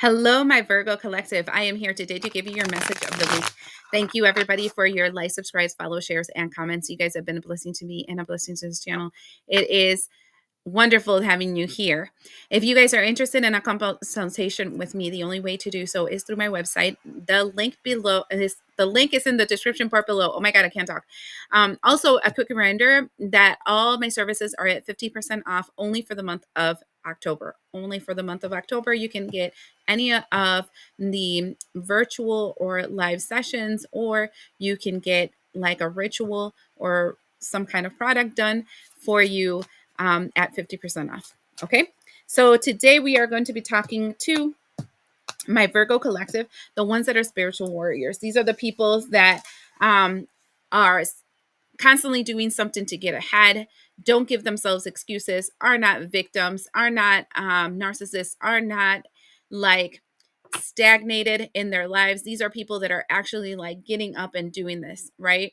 Hello, my Virgo collective. I am here today to give you your message of the week. Thank you, everybody, for your likes, subscribes, follow, shares, and comments. You guys have been a blessing to me and a blessing to this channel. It is wonderful having you here. If you guys are interested in a consultation with me, the only way to do so is through my website. The link is in the description part below. Oh my God, I can't talk. Also, a quick reminder that all my services are at 50% off only for the month of October. Only for the month of October, you can get any of the virtual or live sessions, or you can get like a ritual or some kind of product done for you at 50% off. Okay, so today we are going to be talking to my Virgo collective, the ones that are spiritual warriors. These are the people that are constantly doing something to get ahead, don't give themselves excuses, are not victims, are not narcissists, are not like stagnated in their lives. These are people that are actually like getting up and doing this, right?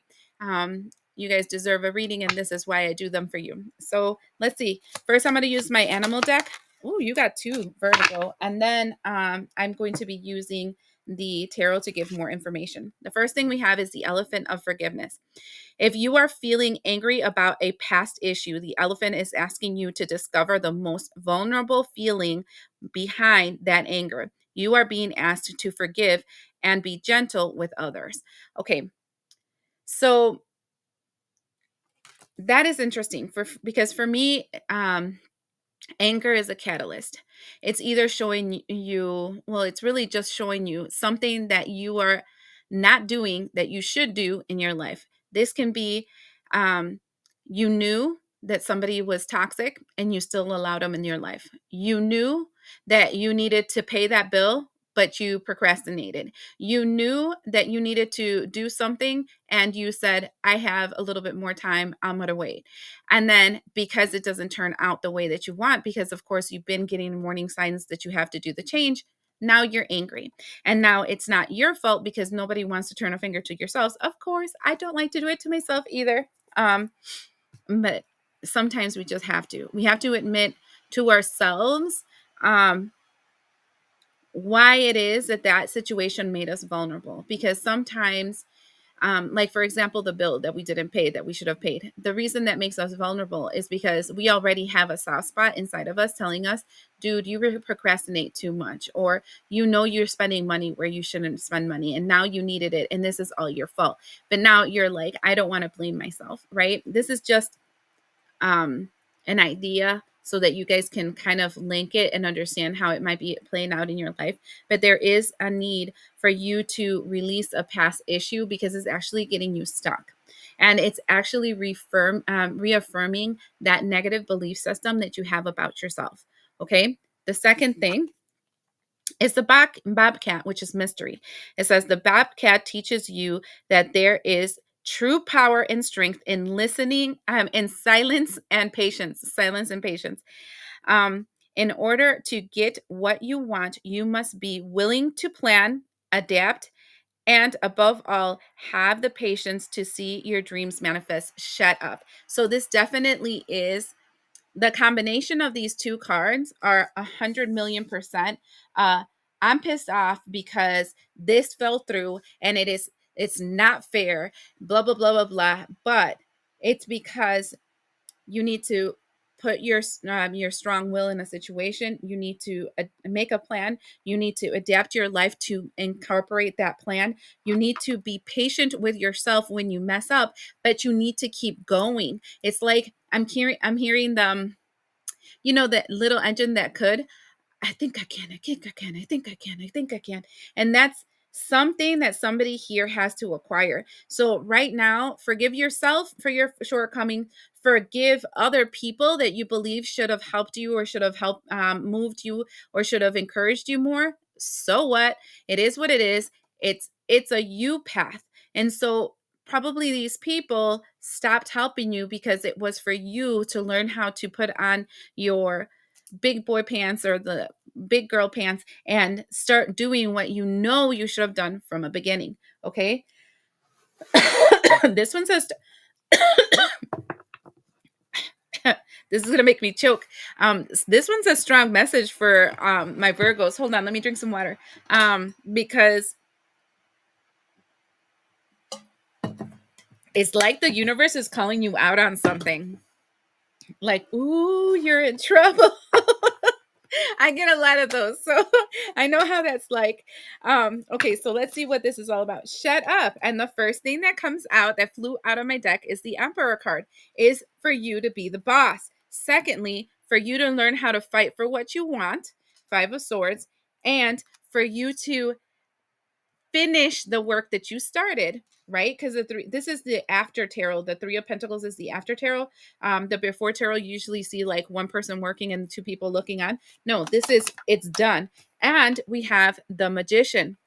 You guys deserve a reading, and this is why I do them for you. So let's see. First, I'm going to use my animal deck. Oh, you got two, Vertigo. And then I'm going to be using the tarot to give more information. The first thing we have is the elephant of forgiveness. If you are feeling angry about a past issue, the elephant is asking you to discover the most vulnerable feeling behind that anger. You are being asked to forgive and be gentle with others. Okay, so that is interesting because for me, anger is a catalyst. It's either showing you, well, it's really just showing you something that you are not doing that you should do in your life. This can be you knew that somebody was toxic and you still allowed them in your life. You knew that you needed to pay that bill, but you procrastinated. You knew that you needed to do something and you said, I have a little bit more time, I'm going to wait. And then because it doesn't turn out the way that you want, because of course you've been getting warning signs that you have to do the change, now you're angry. And now it's not your fault because nobody wants to turn a finger to yourselves. Of course, I don't like to do it to myself either. But sometimes we just have to. We have to admit to ourselves why it is that situation made us vulnerable. Because sometimes, like for example, the bill that we didn't pay that we should have paid. The reason that makes us vulnerable is because we already have a soft spot inside of us telling us, dude, you procrastinate too much, or you're spending money where you shouldn't spend money, and now you needed it, and this is all your fault. But now you're like, I don't want to blame myself, right? This is just an idea so that you guys can kind of link it and understand how it might be playing out in your life. But there is a need for you to release a past issue because it's actually getting you stuck. And it's actually reaffirming that negative belief system that you have about yourself. Okay. The second thing is the Bobcat, which is mystery. It says the Bobcat teaches you that there is true power and strength in listening, in silence and patience. Silence and patience. In order to get what you want, you must be willing to plan, adapt, and above all, have the patience to see your dreams manifest. Shut up. So this definitely is the combination of these two cards are 100,000,000%. I'm pissed off because this fell through and it's not fair, blah, blah, blah, blah, blah. But it's because you need to put your strong will in a situation. You need to make a plan. You need to adapt your life to incorporate that plan. You need to be patient with yourself when you mess up, but you need to keep going. It's like I'm hearing them, that little engine that could. I think I can. I think I can. I think I can. I think I can. And that's something that somebody here has to acquire. So right now, forgive yourself for your shortcoming. Forgive other people that you believe should have helped you or should have helped moved you or should have encouraged you more. So what? It is what it is. It's a you path. And so probably these people stopped helping you because it was for you to learn how to put on your big boy pants or the big girl pants and start doing what you should have done from a beginning. Okay. This one says This is gonna make me choke. This one's a strong message for my Virgos. Hold on, let me drink some water. Because it's like the universe is calling you out on something. Like, ooh, you're in trouble. I get a lot of those, so I know how that's like. Okay, so let's see what this is all about. Shut up. And the first thing that comes out that flew out of my deck is the Emperor card, is for you to be the boss. Secondly, for you to learn how to fight for what you want, Five of Swords, and for you to finish the work that you started, right? Because this is the after tarot. The Three of Pentacles is the after tarot. The before tarot, you usually see like one person working and two people looking on. No, this is, it's done. And we have the Magician.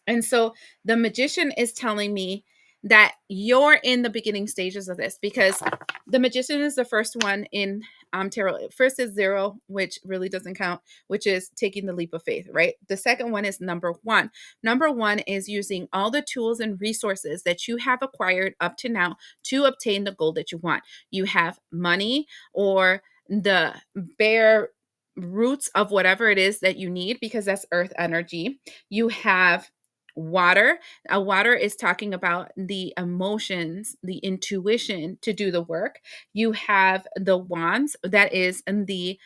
And so the Magician is telling me that you're in the beginning stages of this, because the Magician is the first one in tarot. First is 0, which really doesn't count, which is taking the leap of faith, right? The second one is number 1. Number 1 is using all the tools and resources that you have acquired up to now to obtain the goal that you want. You have money or the bare roots of whatever it is that you need, because that's earth energy. You have water. Water is talking about the emotions, the intuition to do the work. You have the wands, that is in the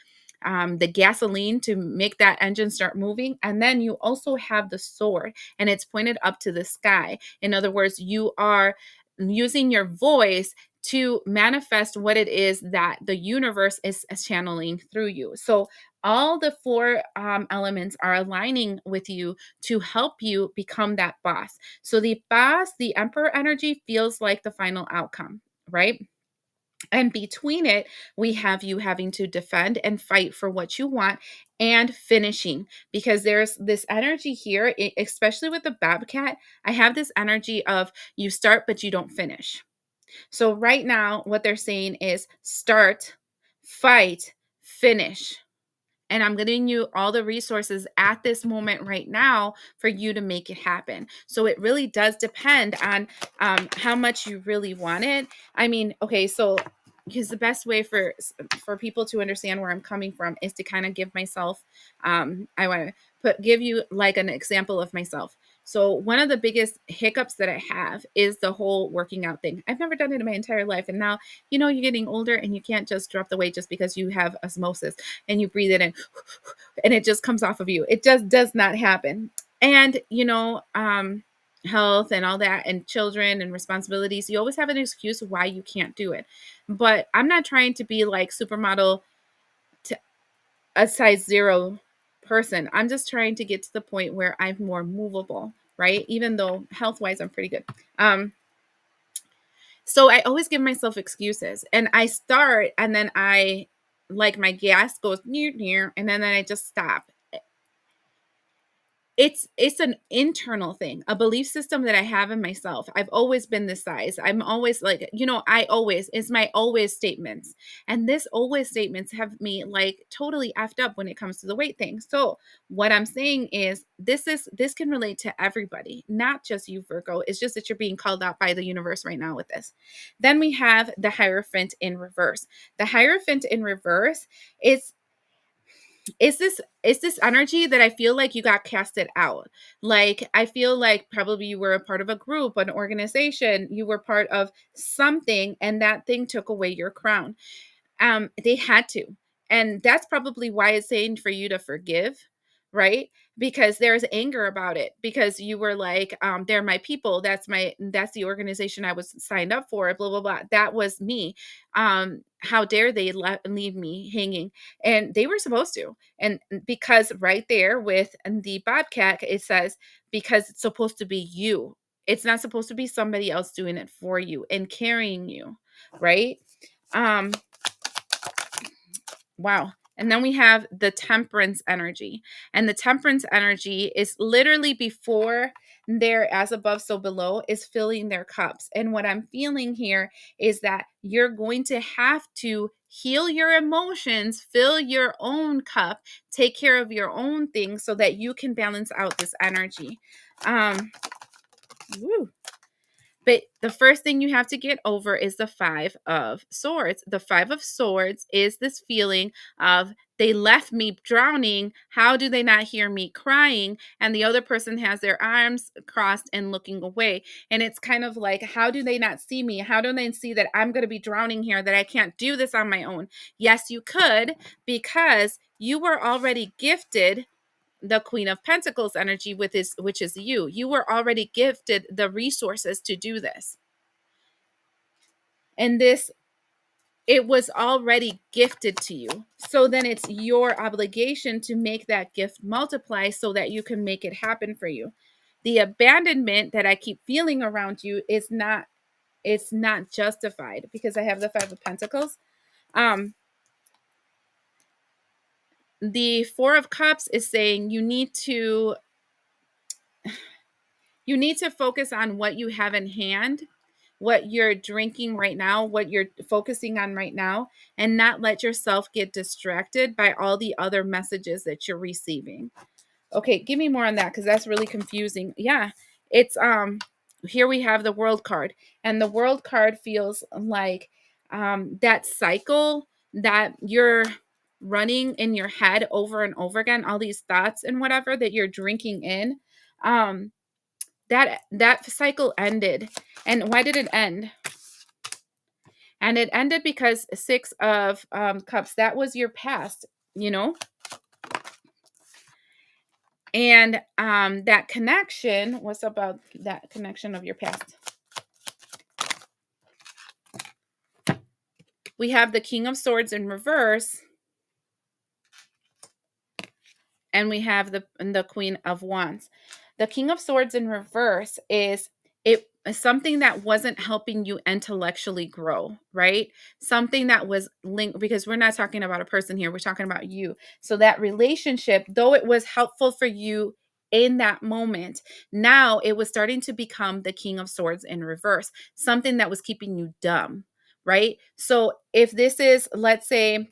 gasoline to make that engine start moving. And then you also have the sword, and it's pointed up to the sky. In other words, you are using your voice to manifest what it is that the universe is channeling through you. So all the 4 elements are aligning with you to help you become that boss. So the boss, the Emperor energy, feels like the final outcome, right? And between it, we have you having to defend and fight for what you want and finishing, because there's this energy here, especially with the Bobcat. I have this energy of you start, but you don't finish. So right now, what they're saying is start, fight, finish. And I'm giving you all the resources at this moment right now for you to make it happen. So it really does depend on how much you really want it. I mean, okay, so because the best way for people to understand where I'm coming from is to kind of give myself, I want to give you like an example of myself. So one of the biggest hiccups that I have is the whole working out thing. I've never done it in my entire life. And now, you're getting older and you can't just drop the weight just because you have osmosis and you breathe it in and it just comes off of you. It just does not happen. And, health and all that and children and responsibilities, you always have an excuse why you can't do it. But I'm not trying to be like supermodel to a size 0 person. I'm just trying to get to the point where I'm more movable, right? Even though health wise, I'm pretty good. So I always give myself excuses, and I start, and then my gas goes near near, and then I just stop. It's an internal thing, a belief system that I have in myself. I've always been this size. I'm always like, it's my always statements. And this always statements have me like totally effed up when it comes to the weight thing. So what I'm saying is this can relate to everybody, not just you, Virgo. It's just that you're being called out by the universe right now with this. Then we have the Hierophant in reverse. The Hierophant in reverse is this energy that I feel like you got casted out. Like, I feel like probably you were a part of a group, an organization, you were part of something, and that thing took away your crown. They had to. And that's probably why it's saying for you to forgive, right? Because there's anger about it, because you were like, they're my people. That's the organization I was signed up for, blah, blah, blah. That was me. How dare they leave me hanging? And they were supposed to. And because right there with the Bobcat, it says, because it's supposed to be you. It's not supposed to be somebody else doing it for you and carrying you, right? Wow. And then we have the Temperance energy. And the Temperance energy is literally before their as above, so below is filling their cups. And what I'm feeling here is that you're going to have to heal your emotions, fill your own cup, take care of your own things so that you can balance out this energy. Woo. But the first thing you have to get over is the Five of Swords. The Five of Swords is this feeling of they left me drowning. How do they not hear me crying? And the other person has their arms crossed and looking away. And it's kind of like, how do they not see me? How do they see that I'm going to be drowning here, that I can't do this on my own? Yes, you could, because you were already gifted the Queen of Pentacles energy with this, which is you. You were already gifted the resources to do this. And this, it was already gifted to you. So then it's your obligation to make that gift multiply so that you can make it happen for you. The abandonment that I keep feeling around you is not, it's not justified, because I have the Five of Pentacles. The Four of Cups is saying you need to focus on what you have in hand, what you're drinking right now, what you're focusing on right now, and not let yourself get distracted by all the other messages that you're receiving. Okay, give me more on that, because that's really confusing. Yeah, it's here we have the World card, and the World card feels like that cycle that you're running in your head over and over again, all these thoughts and whatever that you're drinking in. That cycle ended. And why did it end? And it ended because Six of Cups, that was your past, you know. And that connection, what's about that connection of your past? We have the King of Swords in reverse, and we have the Queen of Wands. The King of Swords in reverse is something that wasn't helping you intellectually grow, right? Something that was linked, because we're not talking about a person here, we're talking about you. So that relationship, though it was helpful for you in that moment, now it was starting to become the King of Swords in reverse, something that was keeping you dumb, right? So if this is, let's say,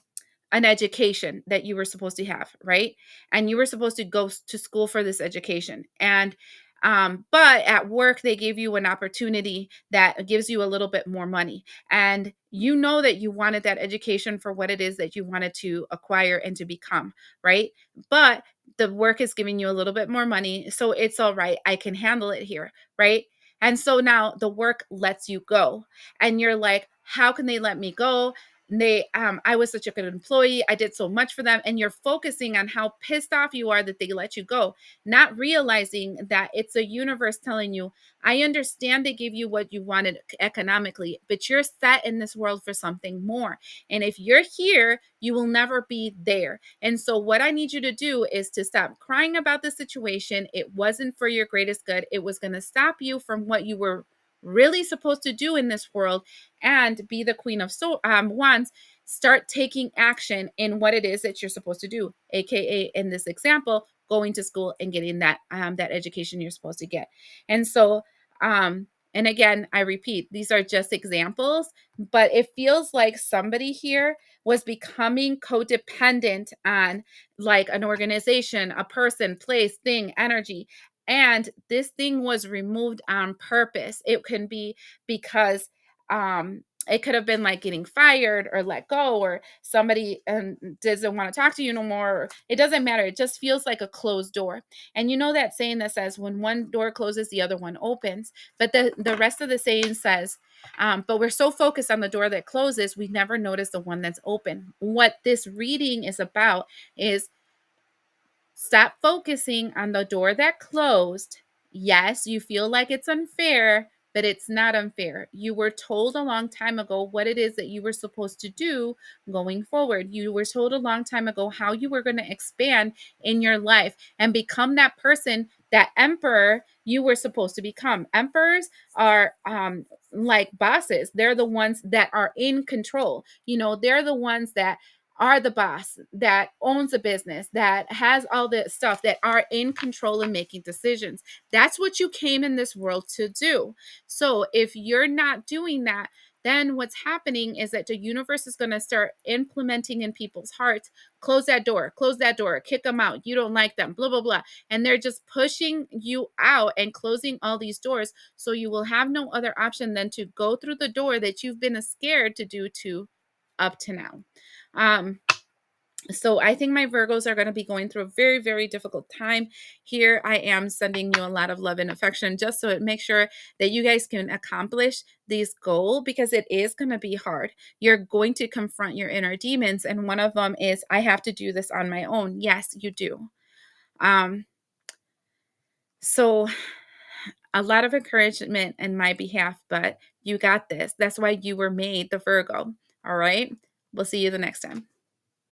an education that you were supposed to have, right? And you were supposed to go to school for this education. And but at work they gave you an opportunity that gives you a little bit more money. And you know that you wanted that education for what it is that you wanted to acquire and to become, right? But the work is giving you a little bit more money, so it's all right. I can handle it here, right? And so now the work lets you go. And you're like, how can they let me go? I was such a good employee, I did so much for them, and you're focusing on how pissed off you are that they let you go, not realizing that it's a universe telling you, I understand they gave you what you wanted economically, but you're set in this world for something more, and if you're here, you will never be there. And so what I need you to do is to stop crying about the situation. It wasn't for your greatest good. It was going to stop you from what you were really supposed to do in this world, and be the Queen of Wands. Start taking action in what it is that you're supposed to do, aka in this example, going to school and getting that that education you're supposed to get. And so and again, I repeat, these are just examples, but it feels like somebody here was becoming codependent on like an organization, a person, place, thing, energy. And this thing was removed on purpose. It can be because it could have been like getting fired or let go, or somebody doesn't want to talk to you no more. It doesn't matter. It just feels like a closed door. And you know that saying that says when one door closes, the other one opens. But the rest of the saying says, but we're so focused on the door that closes, we never notice the one that's open. What this reading is about is stop focusing on the door that closed. Yes, you feel like it's unfair, but it's not unfair. You were told a long time ago what it is that you were supposed to do going forward. You were told a long time ago how you were going to expand in your life and become that person, that emperor you were supposed to become. Emperors are like bosses. They're the ones that are in control. You know, they're the ones that are the boss, that owns a business, that has all the stuff, that are in control and making decisions. That's what you came in this world to do. So if you're not doing that, then what's happening is that the universe is going to start implementing in people's hearts, close that door, kick them out, you don't like them, blah blah blah, and they're just pushing you out and closing all these doors, so you will have no other option than to go through the door that you've been scared to do to up to now. um so I think my Virgos are going to be going through a very, very difficult time. Here I am sending you a lot of love and affection just so it makes sure that you guys can accomplish this goal, because it is going to be hard. You're going to confront your inner demons, and one of them is, I have to do this on my own. Yes, you do. Um, so a lot of encouragement in my behalf, but you got this. That's why you were made the Virgo. All right. We'll see you the next time.